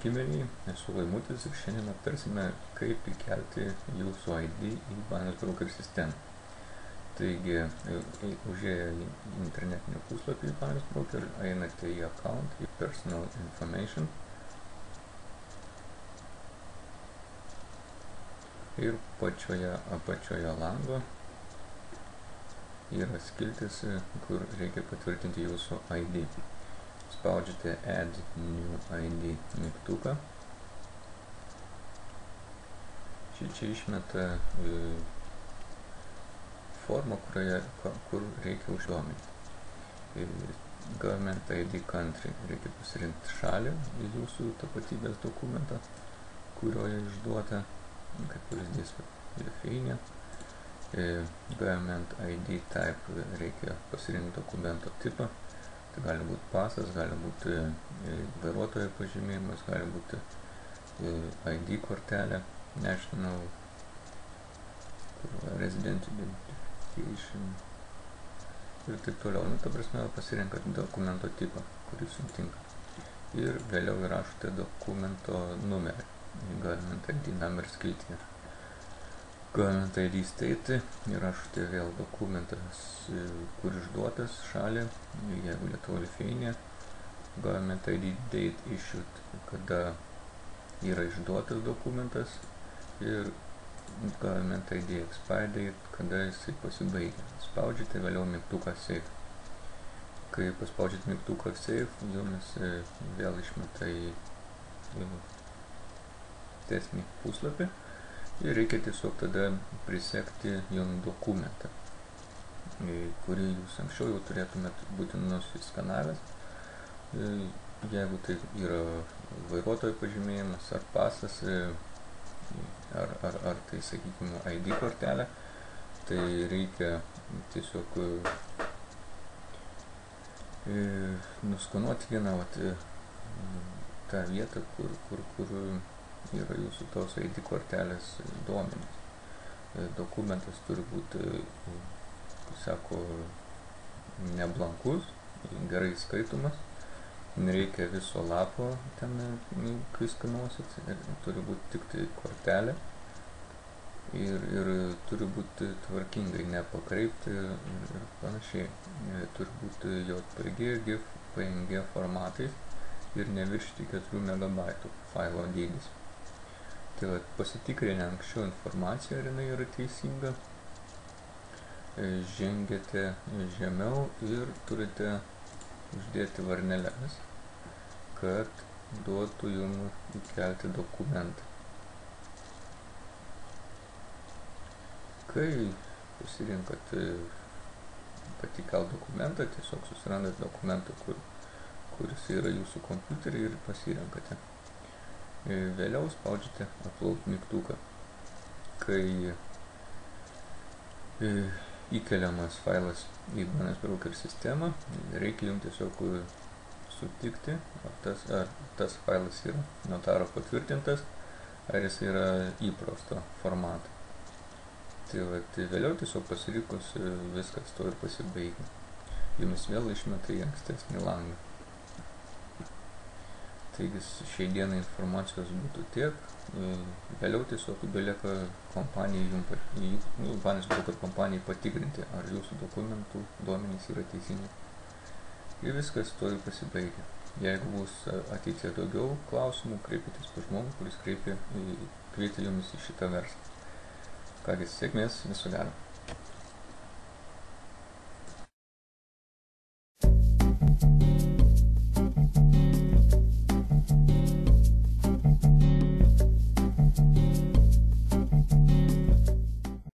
Sveiki, mėlyje, esu Laimutis ir šiandien aptarsime, kaip įkelti jūsų ID į Binance Broker sistemą. Taigi, užėję į internetinį puslapį Binance Broker, einate į account, į Personal Information ir pačioje apačioje lango yra skiltis, kur reikia patvirtinti jūsų ID. Spaudžiate Add New ID mygtuką. Čia išmeta formą, kur reikia užduomenį. Government ID Country reikia pasirinkti šalį į jūsų tapatybės dokumentą, kurioje išduota, kaip pavyzdys, Lithuania. Government ID Type reikia pasirinkti dokumento tipą. Tai gali būti pasas, gali būti vairuotojo pažymėjimas, gali būti ID kortelė, National Resident Identification ir taip toliau. Ta prasme, pasirenkat dokumento tipą, kuris jums tinka. Ir vėliau įrašote dokumento numerį, Government ID number skiltyje. Government ID state, įrašote vėl dokumentas, kur išduotas šalį, jeigu Lietuva Lithuania. Government ID date issued, kada yra išduotas dokumentas, ir Government ID expire date, kada jisai pasibaigia. Spaudžiate vėliau mygtuką Save. Kai paspaudžiate mygtuką Save, jums vėl išmeta į testinį puslapį. Ir reikia tiesiog tada prisekti jums dokumentą, kurį jūs anksčiau jau turėtumėt būti nusiskanavęs. Jeigu tai yra vairuotojo pažymėjimas ar pasas, ar tai, sakykime, ID kortelė, tai reikia tiesiog nuskanuoti vieną tą vietą, kur yra jūsų tos ID kortelės duomenys. Dokumentas turi būti, sako, neblankus, gerai skaitomas. Nereikia viso lapo ten, kai skanuosit, turi būti tik tai kortelė. Ir turi būti tvarkingai, nepakreipti ir panašiai. Turi būti JPG, GIF, PNG formatais ir neviršyti 4 MB failo dydis. Tai pasitikrinę anksčiau informaciją, ar jinai yra teisinga, žengiate žemiau ir turite uždėti varneles, kad duotų jums įkelti dokumentą. Kai pasirinkat, kad įkelt dokumentą, tiesiog susirandat dokumentą, kuris yra jūsų kompiuterį, ir pasirenkate. Vėliau spaudžiate Upload mygtuką. Kai įkeliamas failas į Binance Broker sistemą, reikia jums tiesiog sutikti, ar tas failas yra notaro patvirtintas, ar jis yra įprasto formato. Tai vėliau tiesiog pasirinkus viskas to ir pasibaigia. Jums vėl išmeta į ankstesnį langą. Taigi šiai dienai informacijos būtų tiek. Vėliau tiesiog belieka kompanijai, Binance Broker kompanijai patikrinti, ar jūsų dokumentų duomenys yra teisingi. Ir viskas to ir pasibaigia. Jeigu bus ateityje daugiau klausimų, kreipitės pas žmogų, kuris kvietė jumis į šitą verslą. Kągi, sėkmės, viso gero.